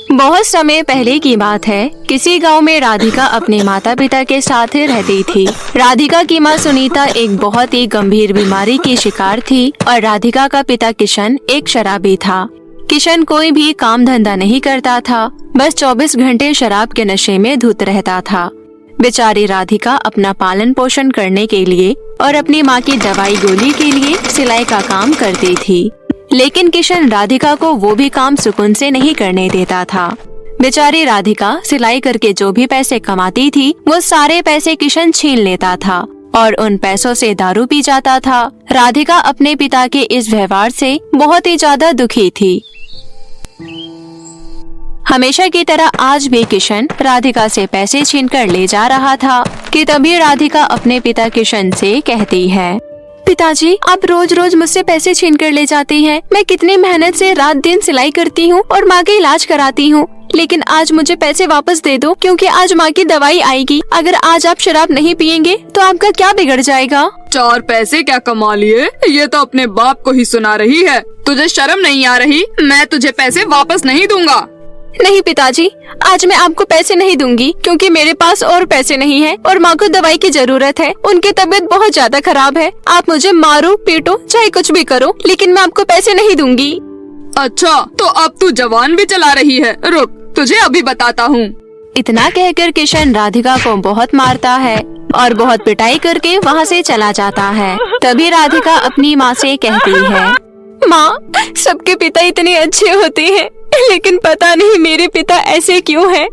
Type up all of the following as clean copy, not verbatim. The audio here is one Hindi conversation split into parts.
बहुत समय पहले की बात है। किसी गांव में राधिका अपने माता पिता के साथ रहती थी। राधिका की माँ सुनीता एक बहुत ही गंभीर बीमारी की शिकार थी और राधिका का पिता किशन एक शराबी था। किशन कोई भी काम धंधा नहीं करता था, बस 24 घंटे शराब के नशे में धुत रहता था। बेचारी राधिका अपना पालन पोषण करने के लिए और अपनी माँ की दवाई गोली के लिए सिलाई का काम करती थी, लेकिन किशन राधिका को वो भी काम सुकून से नहीं करने देता था। बेचारी राधिका सिलाई करके जो भी पैसे कमाती थी वो सारे पैसे किशन छीन लेता था और उन पैसों से दारू पी जाता था। राधिका अपने पिता के इस व्यवहार से बहुत ही ज्यादा दुखी थी। हमेशा की तरह आज भी किशन राधिका से पैसे छीनकर ले जा रहा था कि तभी राधिका अपने पिता किशन से कहती है, पिताजी, आप रोज रोज मुझसे पैसे छीन कर ले जाते हैं। मैं कितनी मेहनत से रात दिन सिलाई करती हूँ और माँ का इलाज कराती हूँ, लेकिन आज मुझे पैसे वापस दे दो क्योंकि आज माँ की दवाई आएगी। अगर आज आप शराब नहीं पियेंगे तो आपका क्या बिगड़ जाएगा। 4 पैसे क्या कमा लिए, ये तो अपने बाप को ही सुना रही है। तुझे शर्म नहीं आ रही? मैं तुझे पैसे वापस नहीं दूंगा। नहीं पिताजी, आज मैं आपको पैसे नहीं दूंगी क्योंकि मेरे पास और पैसे नहीं है और माँ को दवाई की जरूरत है। उनकी तबीयत बहुत ज्यादा खराब है। आप मुझे मारो पीटो चाहे कुछ भी करो, लेकिन मैं आपको पैसे नहीं दूंगी। अच्छा, तो अब तू जवान भी चला रही है। रुक, तुझे अभी बताता हूँ। इतना कहकर किशन राधिका को बहुत मारता है और बहुत पिटाई करके वहाँ से चला जाता है। तभी राधिका अपनी माँ से कहती है, माँ, सबके पिता इतने अच्छे होते हैं, लेकिन पता नहीं मेरे पिता ऐसे क्यों हैं।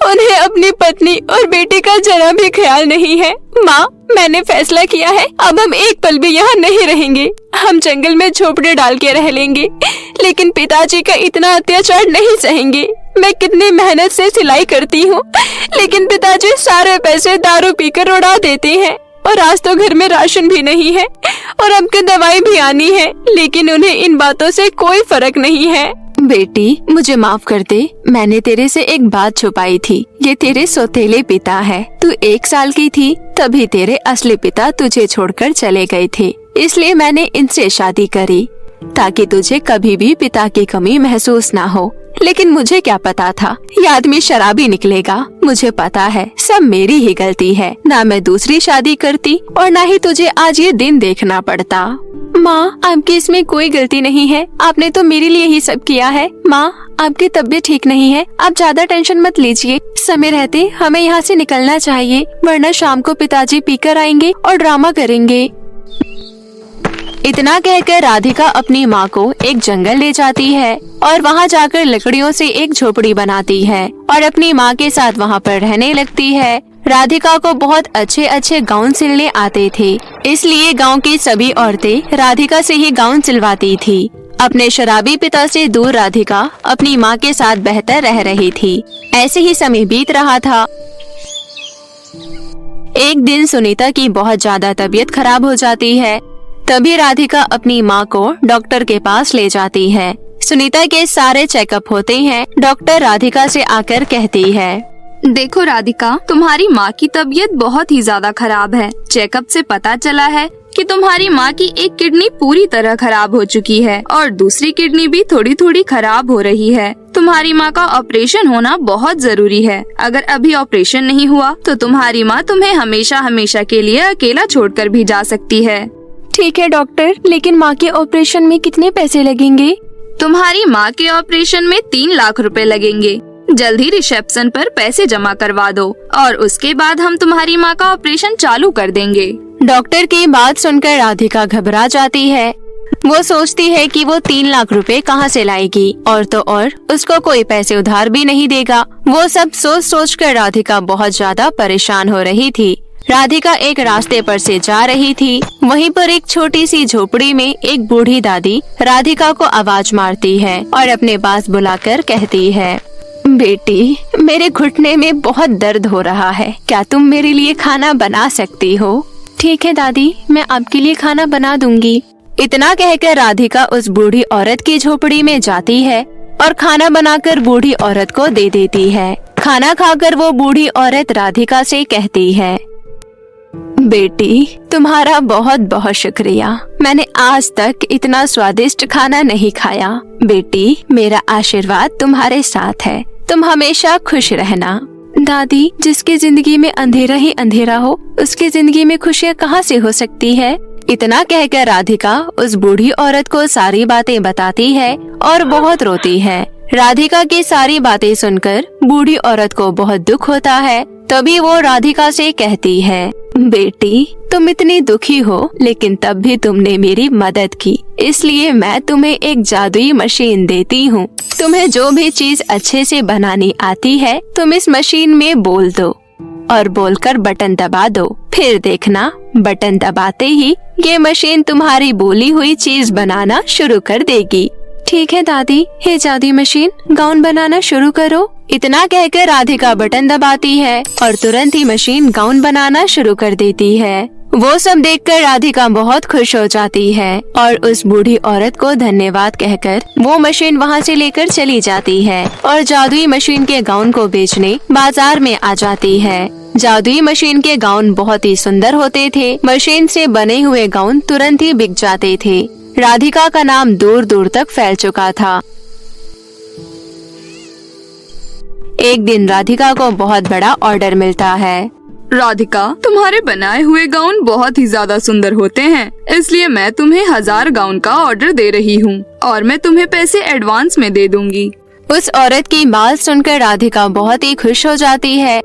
उन्हें अपनी पत्नी और बेटे का जरा भी ख्याल नहीं है। माँ, मैंने फैसला किया है, अब हम एक पल भी यहाँ नहीं रहेंगे। हम जंगल में झोपड़े डाल के रह लेंगे, लेकिन पिताजी का इतना अत्याचार नहीं सहेंगे। मैं कितनी मेहनत से सिलाई करती हूँ, लेकिन पिताजी सारे पैसे दारू पीकर उड़ा देते हैं और आज तो घर में राशन भी नहीं है और अब की दवाई भी आनी है, लेकिन उन्हें इन बातों से कोई फर्क नहीं है। बेटी, मुझे माफ कर दे, मैंने तेरे से एक बात छुपाई थी। ये तेरे सौतेले पिता है। तू 1 साल की थी तभी तेरे असली पिता तुझे छोड़कर चले गए थे, इसलिए मैंने इनसे शादी करी ताकि तुझे कभी भी पिता की कमी महसूस ना हो। लेकिन मुझे क्या पता था ये आदमी शराबी निकलेगा। मुझे पता है सब मेरी ही गलती है। ना मैं दूसरी शादी करती और ना ही तुझे आज ये दिन देखना पड़ता। माँ, आपकी इसमें कोई गलती नहीं है। आपने तो मेरे लिए ही सब किया है। माँ, आपकी तबीयत ठीक नहीं है, आप ज्यादा टेंशन मत लीजिए। समय रहते हमें यहाँ से निकलना चाहिए, वरना शाम को पिताजी पीकर आएंगे और ड्रामा करेंगे। इतना कहकर राधिका अपनी माँ को एक जंगल ले जाती है और वहाँ जाकर लकड़ियों से एक झोपड़ी बनाती है और अपनी माँ के साथ वहाँ पर रहने लगती है। राधिका को बहुत अच्छे अच्छे गाउन सिलने आते थे, इसलिए गांव की सभी औरतें राधिका से ही गाउन सिलवाती थी। अपने शराबी पिता से दूर राधिका अपनी माँ के साथ बेहतर रह रही थी। ऐसे ही समय बीत रहा था। एक दिन सुनीता की बहुत ज्यादा तबीयत खराब हो जाती है। तभी राधिका अपनी माँ को डॉक्टर के पास ले जाती है। सुनीता के सारे चेकअप होते हैं। डॉक्टर राधिका से आकर कहती है, देखो राधिका, तुम्हारी माँ की तबीयत बहुत ही ज्यादा खराब है। चेकअप से पता चला है कि तुम्हारी माँ की एक किडनी पूरी तरह खराब हो चुकी है और दूसरी किडनी भी थोड़ी थोड़ी खराब हो रही है। तुम्हारी माँ का ऑपरेशन होना बहुत जरूरी है। अगर अभी ऑपरेशन नहीं हुआ तो तुम्हारी माँ तुम्हें हमेशा हमेशा के लिए अकेला छोड़कर भी जा सकती है। ठीक है डॉक्टर, लेकिन माँ के ऑपरेशन में कितने पैसे लगेंगे? तुम्हारी माँ के ऑपरेशन में 3 लाख रुपए लगेंगे। जल्द ही रिसेप्शन पर पैसे जमा करवा दो और उसके बाद हम तुम्हारी माँ का ऑपरेशन चालू कर देंगे। डॉक्टर की बात सुनकर राधिका घबरा जाती है। वो सोचती है कि वो 3 लाख रुपए कहाँ से लाएगी, और तो और उसको कोई पैसे उधार भी नहीं देगा। वो सब सोच सोच कर राधिका बहुत ज्यादा परेशान हो रही थी। राधिका एक रास्ते पर से जा रही थी। वहीं पर एक छोटी सी झोपड़ी में एक बूढ़ी दादी राधिका को आवाज मारती है और अपने पास बुलाकर कहती है, बेटी, मेरे घुटने में बहुत दर्द हो रहा है, क्या तुम मेरे लिए खाना बना सकती हो? ठीक है दादी, मैं आपके लिए खाना बना दूंगी। इतना कहकर राधिका उस बूढ़ी औरत की झोपड़ी में जाती है और खाना बनाकर बूढ़ी औरत को दे देती है। खाना खाकर वो बूढ़ी औरत राधिका से कहती है, बेटी, तुम्हारा बहुत बहुत शुक्रिया। मैंने आज तक इतना स्वादिष्ट खाना नहीं खाया। बेटी, मेरा आशीर्वाद तुम्हारे साथ है। तुम हमेशा खुश रहना। दादी, जिसकी जिंदगी में अंधेरा ही अंधेरा हो, उसकी जिंदगी में खुशियाँ कहाँ से हो सकती है? इतना कहकर राधिका उस बूढ़ी औरत को सारी बातें बताती है और बहुत रोती है। राधिका की सारी बातें सुनकर बूढ़ी औरत को बहुत दुख होता है। तभी वो राधिका से कहती है, बेटी, तुम इतनी दुखी हो, लेकिन तब भी तुमने मेरी मदद की, इसलिए मैं तुम्हें एक जादुई मशीन देती हूँ। तुम्हें जो भी चीज अच्छे से बनानी आती है, तुम इस मशीन में बोल दो और बोलकर बटन दबा दो। फिर देखना, बटन दबाते ही ये मशीन तुम्हारी बोली हुई चीज बनाना शुरू कर देगी। ठीक है दादी, हे जादुई मशीन, गाउन बनाना शुरू करो। इतना कहकर राधिका बटन दबाती है और तुरंत ही मशीन गाउन बनाना शुरू कर देती है। वो सब देखकर राधिका बहुत खुश हो जाती है और उस बूढ़ी औरत को धन्यवाद कहकर वो मशीन वहाँ से लेकर चली जाती है और जादुई मशीन के गाउन को बेचने बाजार में आ जाती है। जादुई मशीन के गाउन बहुत ही सुंदर होते थे। मशीन से बने हुए गाउन तुरंत ही बिक जाते थे। राधिका का नाम दूर दूर तक फैल चुका था। एक दिन राधिका को बहुत बड़ा ऑर्डर मिलता है। राधिका, तुम्हारे बनाए हुए गाउन बहुत ही ज्यादा सुंदर होते हैं, इसलिए मैं तुम्हें 1000 गाउन का ऑर्डर दे रही हूँ और मैं तुम्हें पैसे एडवांस में दे दूंगी। उस औरत की बात सुनकर राधिका बहुत ही खुश हो जाती है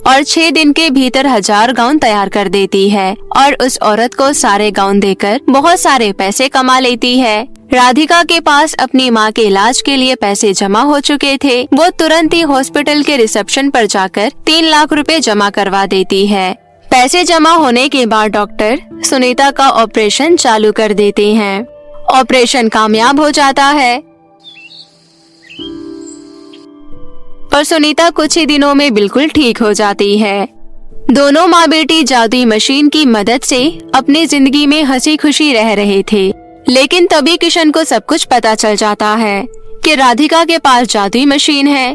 और 6 दिन के भीतर 1000 गाउन तैयार कर देती है और उस औरत को सारे गाउन देकर बहुत सारे पैसे कमा लेती है। राधिका के पास अपनी माँ के इलाज के लिए पैसे जमा हो चुके थे। वो तुरंत ही हॉस्पिटल के रिसेप्शन पर जाकर 3 लाख रुपए जमा करवा देती है। पैसे जमा होने के बाद डॉक्टर सुनीता का ऑपरेशन चालू कर देते हैं। ऑपरेशन कामयाब हो जाता है और सुनीता कुछ ही दिनों में बिल्कुल ठीक हो जाती है। दोनों माँ बेटी जादुई मशीन की मदद से अपनी जिंदगी में हंसी खुशी रह रहे थे। लेकिन तभी किशन को सब कुछ पता चल जाता है कि राधिका के पास जादुई मशीन है।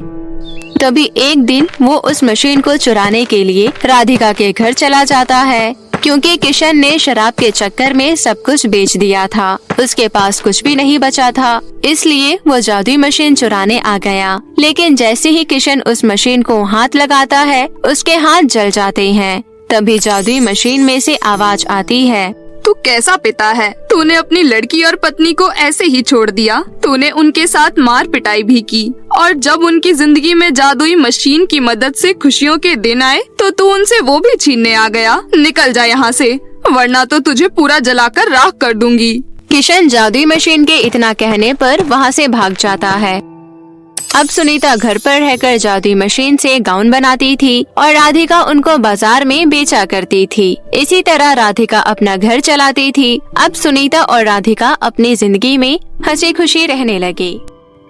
तभी एक दिन वो उस मशीन को चुराने के लिए राधिका के घर चला जाता है, क्योंकि किशन ने शराब के चक्कर में सब कुछ बेच दिया था। उसके पास कुछ भी नहीं बचा था, इसलिए वो जादुई मशीन चुराने आ गया। लेकिन जैसे ही किशन उस मशीन को हाथ लगाता है, उसके हाथ जल जाते हैं। तभी जादुई मशीन में से आवाज आती है, तू कैसा पिता है? तूने अपनी लड़की और पत्नी को ऐसे ही छोड़ दिया। तूने उनके साथ मार पिटाई भी की और जब उनकी जिंदगी में जादुई मशीन की मदद से खुशियों के दिन आए तो तू उनसे वो भी छीनने आ गया। निकल जा यहाँ से, वरना तो तुझे पूरा जलाकर राख कर दूंगी। किशन जादुई मशीन के इतना कहने पर वहाँ से भाग जाता है। अब सुनीता घर पर रहकर जादुई मशीन से गाउन बनाती थी और राधिका उनको बाजार में बेचा करती थी। इसी तरह राधिका अपना घर चलाती थी। अब सुनीता और राधिका अपनी जिंदगी में हंसी खुशी रहने लगी।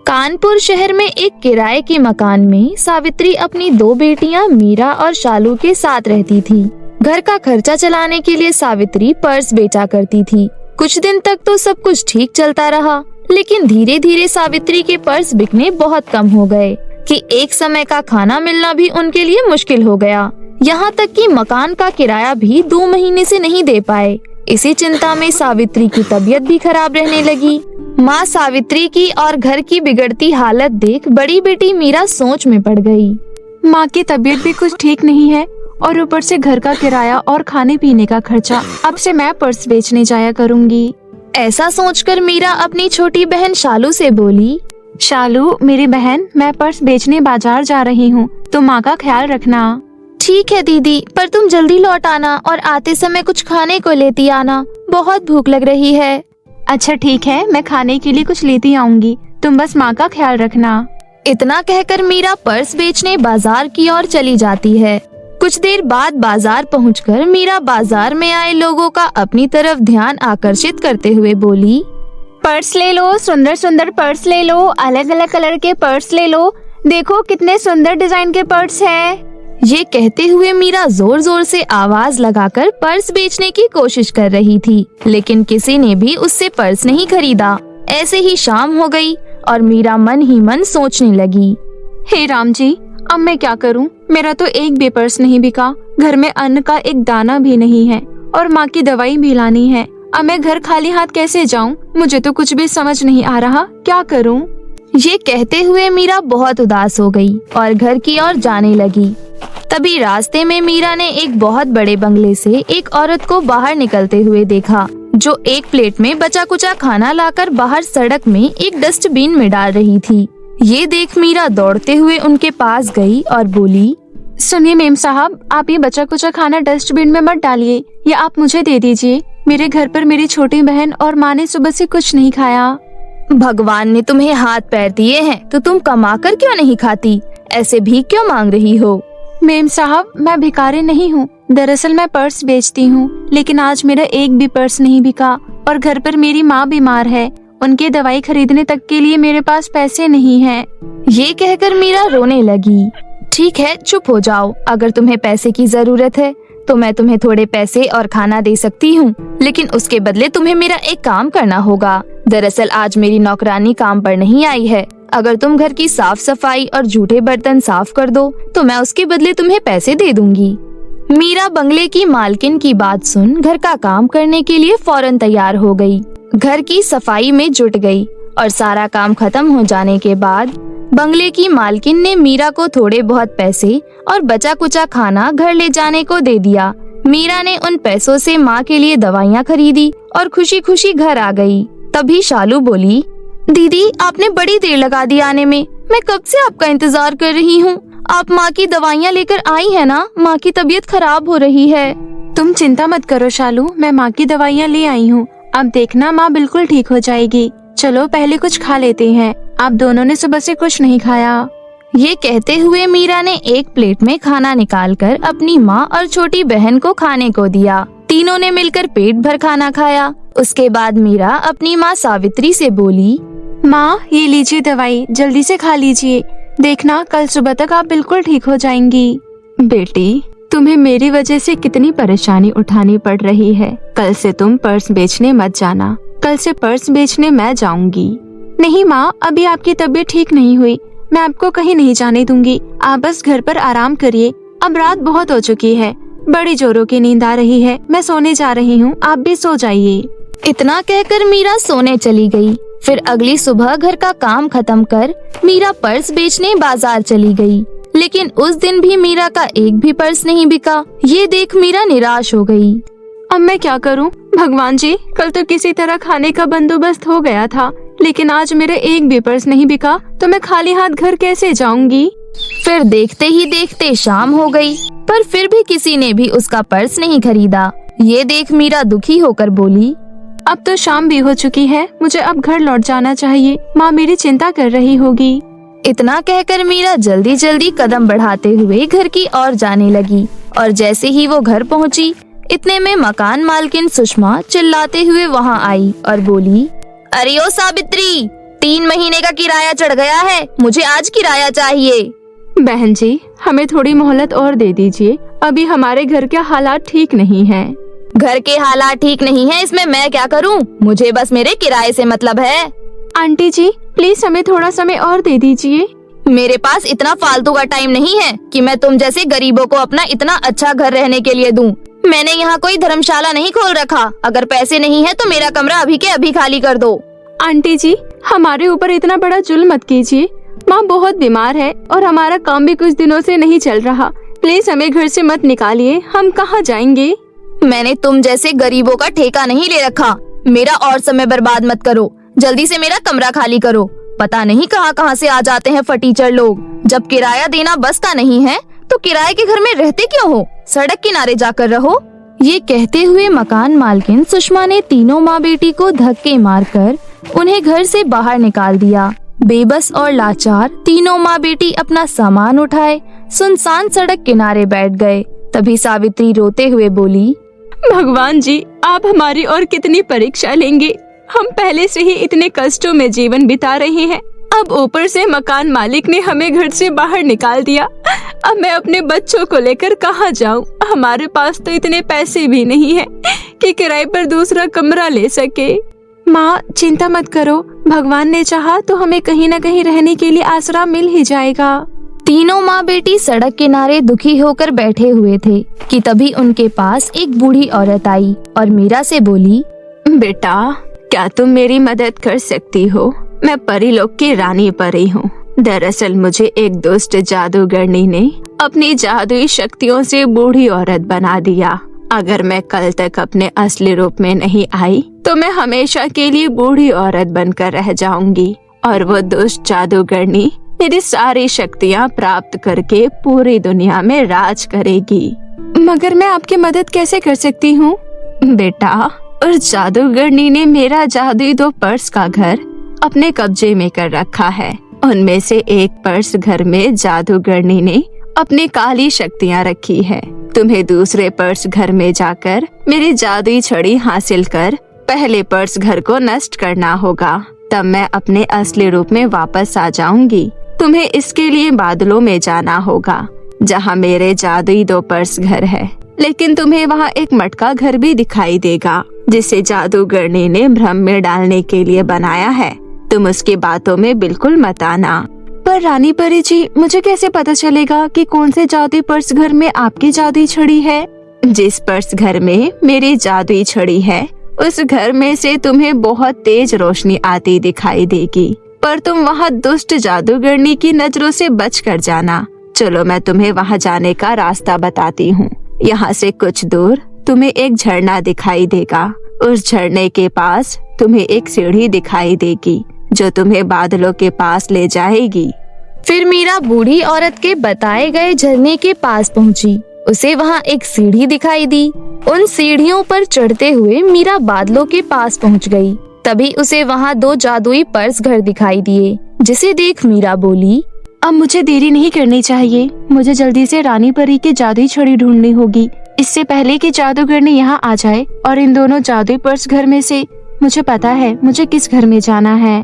कानपुर शहर में एक किराए के मकान में सावित्री अपनी 2 बेटियां मीरा और शालू के साथ रहती थी। घर का खर्चा चलाने के लिए सावित्री पर्स बेचा करती थी। कुछ दिन तक तो सब कुछ ठीक चलता रहा, लेकिन धीरे धीरे सावित्री के पर्स बिकने बहुत कम हो गए कि एक समय का खाना मिलना भी उनके लिए मुश्किल हो गया। यहाँ तक कि मकान का किराया भी 2 महीने से नहीं दे पाए। इसी चिंता में सावित्री की तबीयत भी खराब रहने लगी। माँ सावित्री की और घर की बिगड़ती हालत देख बड़ी बेटी मीरा सोच में पड़ गई। माँ की तबीयत भी कुछ ठीक नहीं है और ऊपर से घर का किराया और खाने पीने का खर्चा। अब से मैं पर्स बेचने जाया करूँगी। ऐसा सोचकर मीरा अपनी छोटी बहन शालू से बोली, शालू मेरी बहन, मैं पर्स बेचने बाजार जा रही हूँ, तुम माँ का ख्याल रखना। ठीक है दीदी, पर तुम जल्दी लौट आना और आते समय कुछ खाने को लेती आना, बहुत भूख लग रही है। अच्छा ठीक है, मैं खाने के लिए कुछ लेती आऊंगी, तुम बस माँ का ख्याल रखना। इतना कहकर मीरा पर्स बेचने बाजार की ओर चली जाती है। कुछ देर बाद बाजार पहुंचकर मीरा बाजार में आए लोगों का अपनी तरफ ध्यान आकर्षित करते हुए बोली, पर्स ले लो, सुंदर सुंदर पर्स ले लो, अलग अलग कलर के पर्स ले लो, देखो कितने सुंदर डिजाइन के पर्स है। ये कहते हुए मीरा जोर जोर से आवाज लगाकर पर्स बेचने की कोशिश कर रही थी, लेकिन किसी ने भी उससे पर्स नहीं खरीदा। ऐसे ही शाम हो गई और मीरा मन ही मन सोचने लगी, हे राम जी, अब मैं क्या करूं? मेरा तो एक भी पर्स नहीं बिका, घर में अन्न का एक दाना भी नहीं है और माँ की दवाई भी लानी है। अब मैं घर खाली हाथ कैसे जाऊं? मुझे तो कुछ भी समझ नहीं आ रहा, क्या करूं? ये कहते हुए मीरा बहुत उदास हो गई और घर की ओर जाने लगी। तभी रास्ते में मीरा ने एक बहुत बड़े बंगले से एक औरत को बाहर निकलते हुए देखा, जो एक प्लेट में बचा कुचा खाना लाकर बाहर सड़क में एक डस्टबिन में डाल रही थी। ये देख मीरा दौड़ते हुए उनके पास गई और बोली, सुनिए मेम साहब, आप ये बचा कुचा खाना डस्टबिन में मत डालिए, ये आप मुझे दे दीजिए। मेरे घर पर मेरी छोटी बहन और माँ ने सुबह से कुछ नहीं खाया। भगवान ने तुम्हें हाथ पैर दिए हैं तो तुम कमा कर क्यों नहीं खाती? ऐसे भीख क्यों मांग रही हो? मेम साहब, मैं भिखारी नहीं हूँ, दरअसल मैं पर्स बेचती हूँ, लेकिन आज मेरा एक भी पर्स नहीं बिका और घर पर मेरी माँ बीमार है, उनके दवाई खरीदने तक के लिए मेरे पास पैसे नहीं हैं। ये कहकर मीरा रोने लगी। ठीक है, चुप हो जाओ। अगर तुम्हें पैसे की जरूरत है तो मैं तुम्हें थोड़े पैसे और खाना दे सकती हूँ, लेकिन उसके बदले तुम्हें मेरा एक काम करना होगा। दरअसल आज मेरी नौकरानी काम पर नहीं आई है। अगर तुम घर की साफ सफाई और जूठे बर्तन साफ कर दो तो मैं उसके बदले तुम्हें पैसे दे दूंगी। मीरा बंगले की मालकिन की बात सुन घर का काम करने के लिए फौरन तैयार हो गई। घर की सफाई में जुट गई और सारा काम खत्म हो जाने के बाद बंगले की मालकिन ने मीरा को थोड़े बहुत पैसे और बचा कुचा खाना घर ले जाने को दे दिया। मीरा ने उन पैसों से माँ के लिए दवाइयाँ खरीदी और खुशी खुशी घर आ गई। तभी शालू बोली, दीदी आपने बड़ी देर लगा दी आने में, मैं कब से आपका इंतजार कर रही हूँ। आप माँ की दवाइयाँ लेकर आई है ना? माँ की तबीयत खराब हो रही है। तुम चिंता मत करो शालू, मैं माँ की दवाइयाँ ले आई हूँ, अब देखना माँ बिल्कुल ठीक हो जाएगी। चलो पहले कुछ खा लेते हैं, आप दोनों ने सुबह से कुछ नहीं खाया। ये कहते हुए मीरा ने एक प्लेट में खाना निकालकर अपनी माँ और छोटी बहन को खाने को दिया। तीनों ने मिलकर पेट भर खाना खाया। उसके बाद मीरा अपनी माँ सावित्री से बोली, माँ ये लीजिए दवाई, जल्दी से खा लीजिए, देखना कल सुबह तक आप बिल्कुल ठीक हो जाएंगी। बेटी, तुम्हें मेरी वजह से कितनी परेशानी उठानी पड़ रही है। कल से तुम पर्स बेचने मत जाना, कल से पर्स बेचने मैं जाऊंगी। नहीं माँ, अभी आपकी तबीयत ठीक नहीं हुई, मैं आपको कहीं नहीं जाने दूंगी, आप बस घर पर आराम करिए। अब रात बहुत हो चुकी है, बड़ी जोरों की नींद आ रही है, मैं सोने जा रही हूँ, आप भी सो जाइए। इतना कहकर मीरा सोने चली गई। फिर अगली सुबह घर का काम खत्म कर मीरा पर्स बेचने बाजार चली गई, लेकिन उस दिन भी मीरा का एक भी पर्स नहीं बिका। ये देख मीरा निराश हो गई। अब मैं क्या करूं? भगवान जी, कल तो किसी तरह खाने का बंदोबस्त हो गया था, लेकिन आज मेरा एक भी पर्स नहीं बिका, तो मैं खाली हाथ घर कैसे जाऊंगी? फिर देखते ही देखते शाम हो गई, पर फिर भी किसी ने भी उसका पर्स नहीं खरीदा। ये देख मीरा दुखी होकर बोली, अब तो शाम भी हो चुकी है, मुझे अब घर लौट जाना चाहिए, माँ मेरी चिंता कर रही होगी। इतना कहकर मीरा जल्दी जल्दी कदम बढ़ाते हुए घर की ओर जाने लगी और जैसे ही वो घर पहुंची, इतने में मकान मालकिन सुषमा चिल्लाते हुए वहां आई और बोली, अरे ओ सावित्री, 3 महीने का किराया चढ़ गया है, मुझे आज किराया चाहिए। बहन जी, हमें थोड़ी मोहलत और दे दीजिए, अभी हमारे घर के हालात ठीक नहीं है। घर के हालात ठीक नहीं है, इसमें मैं क्या करूं? मुझे बस मेरे किराए से मतलब है। आंटी जी प्लीज हमें थोड़ा समय और दे दीजिए। मेरे पास इतना फालतू का टाइम नहीं है कि मैं तुम जैसे गरीबों को अपना इतना अच्छा घर रहने के लिए दूं। मैंने यहाँ कोई धर्मशाला नहीं खोल रखा। अगर पैसे नहीं है तो मेरा कमरा अभी के अभी खाली कर दो। आंटी जी, हमारे ऊपर इतना बड़ा जुल्म मत कीजिए, माँ बहुत बीमार है और हमारा काम भी कुछ दिनों से नहीं चल रहा, प्लीज हमें घर से मत निकालिए, हम कहाँ जाएंगे? मैंने तुम जैसे गरीबों का ठेका नहीं ले रखा। मेरा और समय बर्बाद मत करो, जल्दी से मेरा कमरा खाली करो। पता नहीं कहाँ कहाँ से आ जाते हैं फटीचर लोग। जब किराया देना बस का नहीं है तो किराए के घर में रहते क्यों हो? सड़क किनारे जाकर रहो। ये कहते हुए मकान मालकिन सुषमा ने तीनों माँ बेटी को धक्के मारकर उन्हें घर से बाहर निकाल दिया। बेबस और लाचार तीनों माँ बेटी अपना सामान उठाए सुनसान सड़क किनारे बैठ गए। तभी सावित्री रोते हुए बोली, भगवान जी, आप हमारी और कितनी परीक्षा लेंगे? हम पहले से ही इतने कष्टों में जीवन बिता रहे हैं, अब ऊपर से मकान मालिक ने हमें घर से बाहर निकाल दिया। अब मैं अपने बच्चों को लेकर कहाँ जाऊँ? हमारे पास तो इतने पैसे भी नहीं है कि किराए पर दूसरा कमरा ले सके। माँ चिंता मत करो, भगवान ने चाहा तो हमें कहीं न कहीं रहने के लिए आसरा मिल ही जाएगा। तीनों माँ बेटी सड़क किनारे दुखी होकर बैठे हुए थे कि तभी उनके पास एक बूढ़ी औरत आई और मीरा से बोली, बेटा, क्या तुम मेरी मदद कर सकती हो? मैं परीलोक की रानी परी हूँ। दरअसल मुझे एक दुष्ट जादूगरनी ने अपनी जादुई शक्तियों से बूढ़ी औरत बना दिया। अगर मैं कल तक अपने असली रूप में नहीं आई तो मैं हमेशा के लिए बूढ़ी औरत बनकर रह जाऊंगी और वो दुष्ट जादूगरनी मेरी सारी शक्तियाँ प्राप्त करके पूरी दुनिया में राज करेगी। मगर मैं आपकी मदद कैसे कर सकती हूँ? बेटा, उस जादूगरनी ने मेरा जादुई 2 पर्स का घर अपने कब्जे में कर रखा है। उनमें से एक पर्स घर में जादूगरनी ने अपनी काली शक्तियाँ रखी है। तुम्हें दूसरे पर्स घर में जाकर मेरी जादुई छड़ी हासिल कर पहले पर्स घर को नष्ट करना होगा। तब मैं अपने असली रूप में वापस आ जाऊंगी। तुम्हें इसके लिए बादलों में जाना होगा जहाँ मेरे जादुई 2 पर्स घर है। लेकिन तुम्हें वहाँ एक मटका घर भी दिखाई देगा जिसे जादूगरनी ने भ्रम में डालने के लिए बनाया है। तुम उसकी बातों में बिल्कुल मत आना। पर रानी परी जी, मुझे कैसे पता चलेगा कि कौन से जादुई पर्स घर में आपकी जादुई छड़ी है? जिस पर्स घर में मेरी जादुई छड़ी है उस घर में से तुम्हें बहुत तेज रोशनी आती दिखाई देगी, पर तुम वहाँ दुष्ट जादूगरनी की नजरों से बच कर जाना। चलो मैं तुम्हें वहाँ जाने का रास्ता बताती हूँ। यहाँ से कुछ दूर तुम्हें एक झरना दिखाई देगा। उस झरने के पास तुम्हें एक सीढ़ी दिखाई देगी जो तुम्हें बादलों के पास ले जाएगी। फिर मीरा बूढ़ी औरत के बताए गए झरने के पास पहुंची। उसे वहां एक सीढ़ी दिखाई दी। उन सीढ़ियों पर चढ़ते हुए मीरा बादलों के पास पहुंच गई। तभी उसे वहां 2 जादुई पर्स घर दिखाई दिए, जिसे देख मीरा बोली, अब मुझे देरी नहीं करनी चाहिए। मुझे जल्दी से रानी परी की जादुई छड़ी ढूंढनी होगी, इससे पहले कि जादूगरनी यहाँ आ जाए। और इन दोनों जादुई पर्स घर में से मुझे पता है मुझे किस घर में जाना है।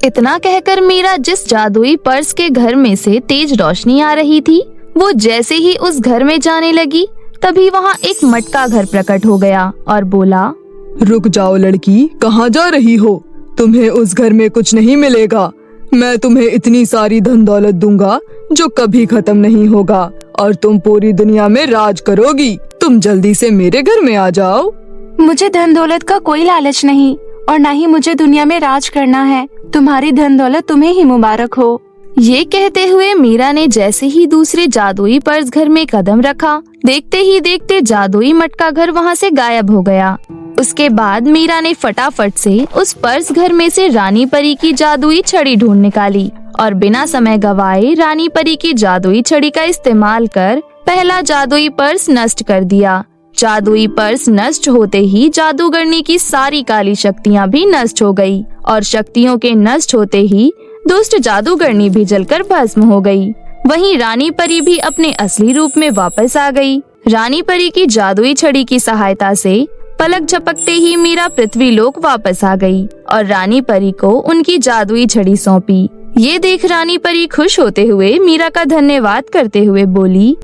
इतना कहकर मीरा जिस जादुई पर्स के घर में से तेज रोशनी आ रही थी, वो जैसे ही उस घर में जाने लगी तभी वहाँ एक मटका घर प्रकट हो गया और बोला, रुक जाओ लड़की, कहाँ जा रही हो? तुम्हें उस घर में कुछ नहीं मिलेगा। मैं तुम्हें इतनी सारी धन दौलत दूंगा जो कभी खत्म नहीं होगा और तुम पूरी दुनिया में राज करोगी। तुम जल्दी से मेरे घर में आ जाओ। मुझे धन दौलत का कोई लालच नहीं और न ही मुझे दुनिया में राज करना है। तुम्हारी धन दौलत तुम्हें ही मुबारक हो। ये कहते हुए मीरा ने जैसे ही दूसरे जादुई पर्स घर में कदम रखा, देखते ही देखते जादुई मटका घर वहाँ से गायब हो गया। उसके बाद मीरा ने फटाफट से उस पर्स घर में से रानी परी की जादुई छड़ी ढूंढ निकाली और बिना समय गवाए रानी परी की जादुई छड़ी का इस्तेमाल कर पहला जादुई पर्स नष्ट कर दिया। जादुई पर्स नष्ट होते ही जादूगरनी की सारी काली शक्तियाँ भी नष्ट हो गई और शक्तियों के नष्ट होते ही दुष्ट जादूगरनी भी जलकर भस्म हो गई। वहीं रानी परी भी अपने असली रूप में वापस आ गई। रानी परी की जादुई छड़ी की सहायता से पलक झपकते ही मीरा पृथ्वी लोक वापस आ गई और रानी परी को उनकी जादुई छड़ी सौंपी। ये देख रानी परी खुश होते हुए मीरा का धन्यवाद करते हुए बोली,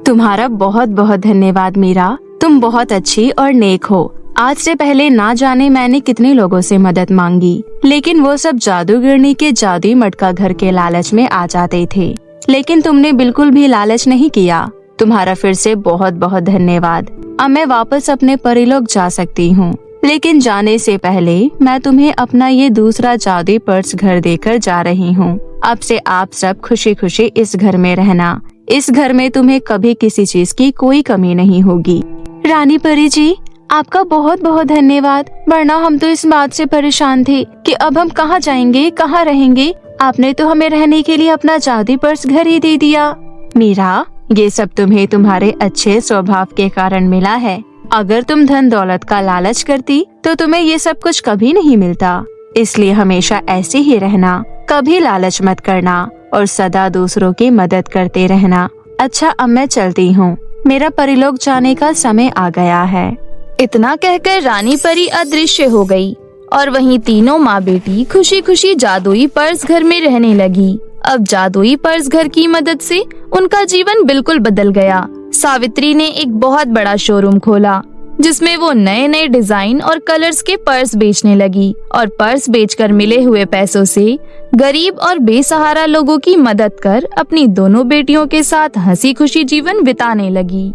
तुम्हारा बहुत बहुत धन्यवाद मीरा, तुम बहुत अच्छी और नेक हो। आज से पहले ना जाने मैंने कितने लोगों से मदद मांगी, लेकिन वो सब जादूगरनी के जादुई मटका घर के लालच में आ जाते थे, लेकिन तुमने बिल्कुल भी लालच नहीं किया। तुम्हारा फिर से बहुत बहुत धन्यवाद। अब मैं वापस अपने परीलोक जा सकती हूँ, लेकिन जाने से पहले मैं तुम्हें अपना ये दूसरा जादुई पर्स घर देकर जा रही हूँ। अब से आप सब खुशी खुशी इस घर में रहना। इस घर में तुम्हें कभी किसी चीज की कोई कमी नहीं होगी। रानी परी जी, आपका बहुत बहुत धन्यवाद, वरना हम तो इस बात से परेशान थे कि अब हम कहाँ जाएंगे, कहाँ रहेंगे। आपने तो हमें रहने के लिए अपना जादुई पर्स घर ही दे दिया। मीरा, ये सब तुम्हें तुम्हारे अच्छे स्वभाव के कारण मिला है। अगर तुम धन दौलत का लालच करती तो तुम्हें ये सब कुछ कभी नहीं मिलता। इसलिए हमेशा ऐसे ही रहना, कभी लालच मत करना और सदा दूसरों की मदद करते रहना। अच्छा, अब मैं चलती हूँ, मेरा परीलोक जाने का समय आ गया है। इतना कहकर रानी परी अदृश्य हो गई और वहीं तीनों माँ बेटी खुशी खुशी जादुई पर्स घर में रहने लगी। अब जादुई पर्स घर की मदद से उनका जीवन बिल्कुल बदल गया। सावित्री ने एक बहुत बड़ा शोरूम खोला। जिसमें वो नए नए डिजाइन और कलर्स के पर्स बेचने लगी और पर्स बेचकर मिले हुए पैसों से गरीब और बेसहारा लोगों की मदद कर अपनी दोनों बेटियों के साथ हंसी खुशी जीवन बिताने लगी।